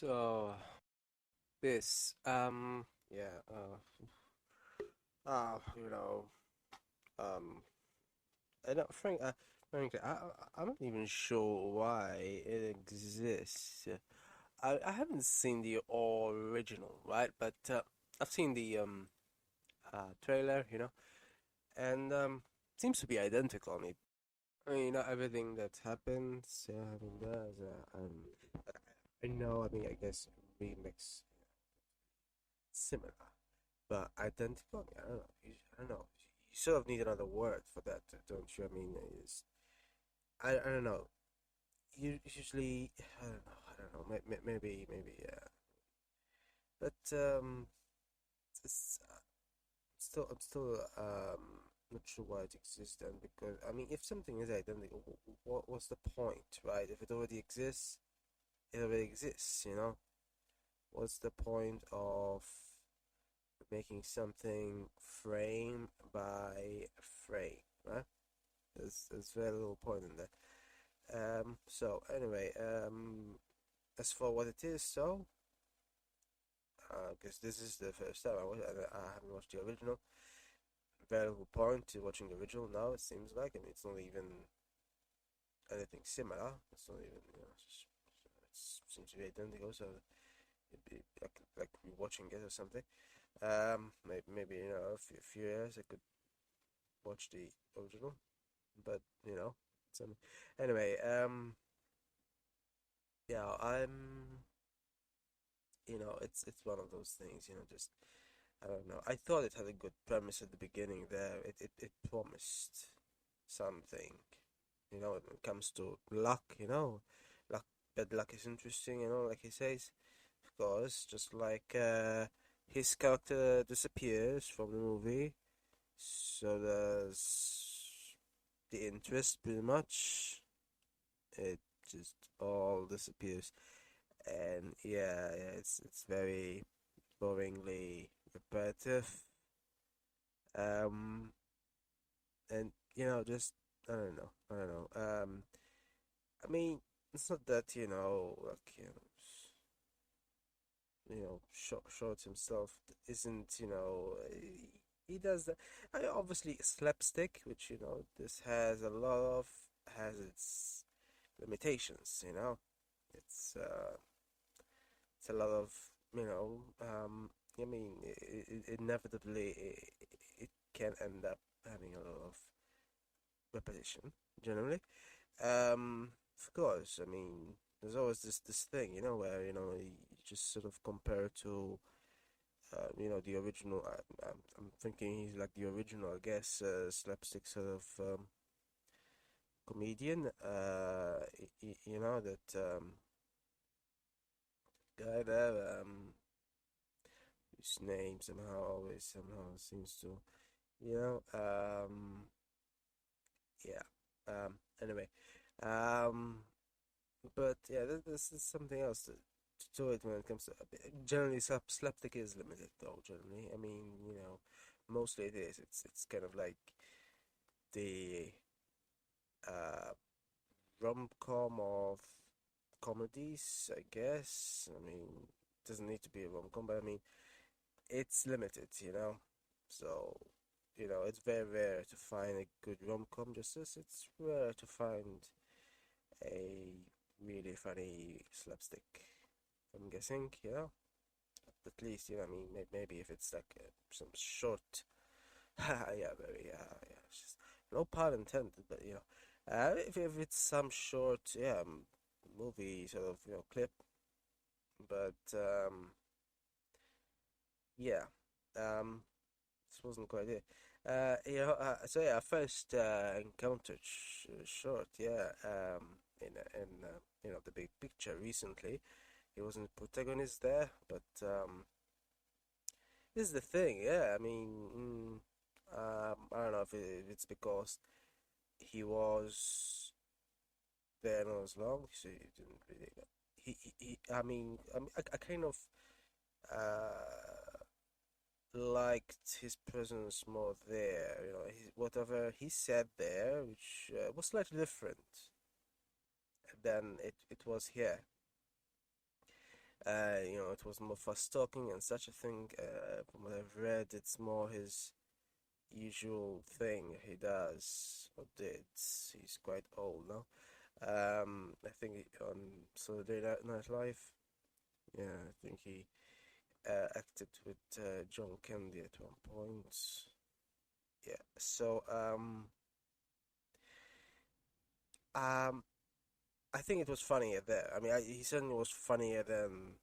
So this yeah you know um I don't frankly I'm not even sure why it exists. I haven't seen the original, right? But I've seen the trailer, and seems to be identical. I mean, not everything that happens, does. I know. I mean, I guess remix similar. But identical? I don't know. I don't know. You sort of need another word for that, don't you? I mean, I don't know. You usually, I don't know. I don't know. Maybe, yeah. But it's I'm still not sure why it exists then, because I mean, if something is identical, what's the point, right? If it already exists, it already exists. What's the point of making something frame by frame, right? There's very little point in that. So anyway, as for what it is, because this is the first time I haven't watched the original. Very little point to watching the original now. It seems like, I mean, it's not even anything similar. It's not even, it seems to be identical. So it'd be like rewatching it or something. Maybe a few years I could watch the original, but some anyway. Yeah, it's one of those things. Just I don't know. I thought it had a good premise at the beginning there. It promised something. When it comes to luck. Luck, bad luck is interesting. Like he says, of course, just like his character disappears from the movie, so does the interest pretty much. It just all disappears, and yeah, it's very boringly repetitive. Um, and just I don't know. I mean, it's not that like Short himself isn't he does that. Obviously slapstick, which this has a lot of has its limitations. It's a lot of I mean, inevitably it can end up having a lot of repetition generally. Of course, I mean, there's always this thing, where you just sort of compare to the original. I'm thinking he's like the original, I guess, slapstick sort of comedian. That guy there. His name somehow seems to you know. Yeah. Anyway. Um. But yeah, this is something else to it when it comes to generally slapstick is limited though. Generally, I mean, mostly it is. It's kind of like the uh rom-com of comedies, I guess. I mean, it doesn't need to be a rom-com, but I mean, it's limited, So, it's very rare to find a good rom-com, just as it's rare to find a really funny slapstick. I'm guessing, at least, I mean, maybe if it's like some short, yeah, very, yeah, it's just, no pun intended, but if it's some short, yeah, movie sort of, clip, but yeah, this wasn't quite it. So yeah, I first encountered short, yeah, in the big picture recently. He wasn't the protagonist there, but this is the thing, yeah. I mean, I don't know if it's because he was there not as long, so he didn't really. I kind of uh liked his presence more there. Whatever he said there, which was slightly different than it was here. It was more for stalking and such a thing. From what I've read, it's more his usual thing he does or did. He's quite old now. I think on Saturday Night Live, yeah, I think he acted with John Candy at one point. Yeah, so um, I think it was funnier there. I mean, he certainly was funnier than.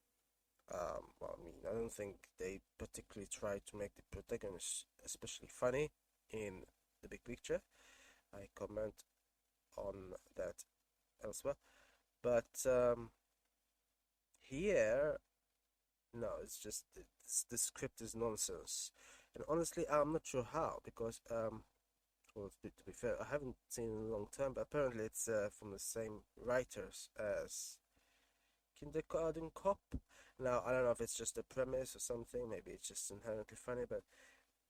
Well, I mean, I don't think they particularly tried to make the protagonist especially funny in the big picture. I comment on that elsewhere, but here, no, it's just the script is nonsense, and honestly, I'm not sure how because well, to be fair, I haven't seen it in a long time, but apparently it's from the same writers as Kindergarten Cop. Now, I don't know if it's just a premise or something, maybe it's just inherently funny, but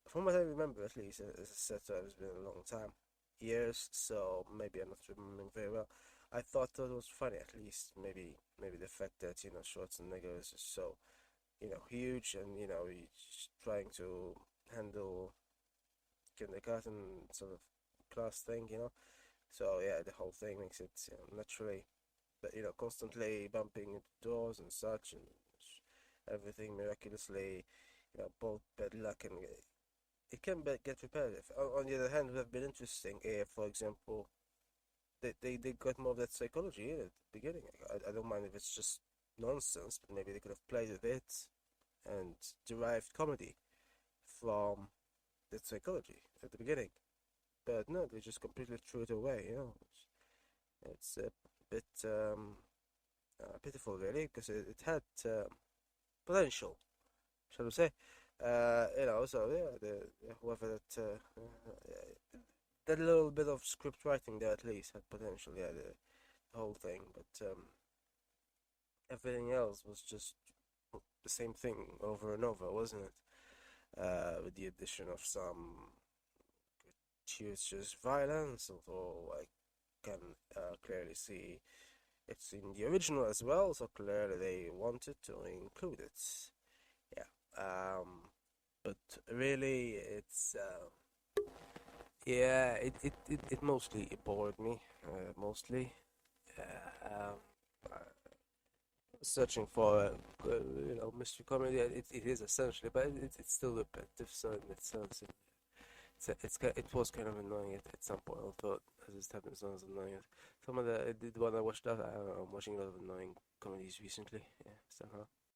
from what I remember, at least, as I said, so it's been a long time, years, so maybe I'm not remembering very well. I thought that was funny, at least, maybe the fact that, Schwarzenegger is just so, huge and, he's trying to handle kindergarten sort of class thing, So, yeah, the whole thing makes it, naturally but constantly bumping into doors and such, and everything miraculously, both bad luck and it can get repetitive. On the other hand, it would have been interesting if, for example, they got more of that psychology in at the beginning. I don't mind if it's just nonsense, but maybe they could have played with it and derived comedy from that psychology at the beginning. But no, they just completely threw it away. It's a bit pitiful, really, because it had potential, shall we say? So yeah, whoever that little bit of script writing there at least had potential. Yeah, the whole thing, but everything else was just the same thing over and over, wasn't it? With the addition of some gratuitous violence, although I can clearly see it's in the original as well, so clearly they wanted to include it. Yeah. But really, it's yeah, it mostly bored me. Mostly, um, uh, searching for mystery comedy. It is essentially, but it's still repetitive. So in that sense, it was kind of annoying at some point. Although as it happens, not as annoying as some of the one I watched. I'm watching a lot of annoying comedies recently. Yeah, somehow.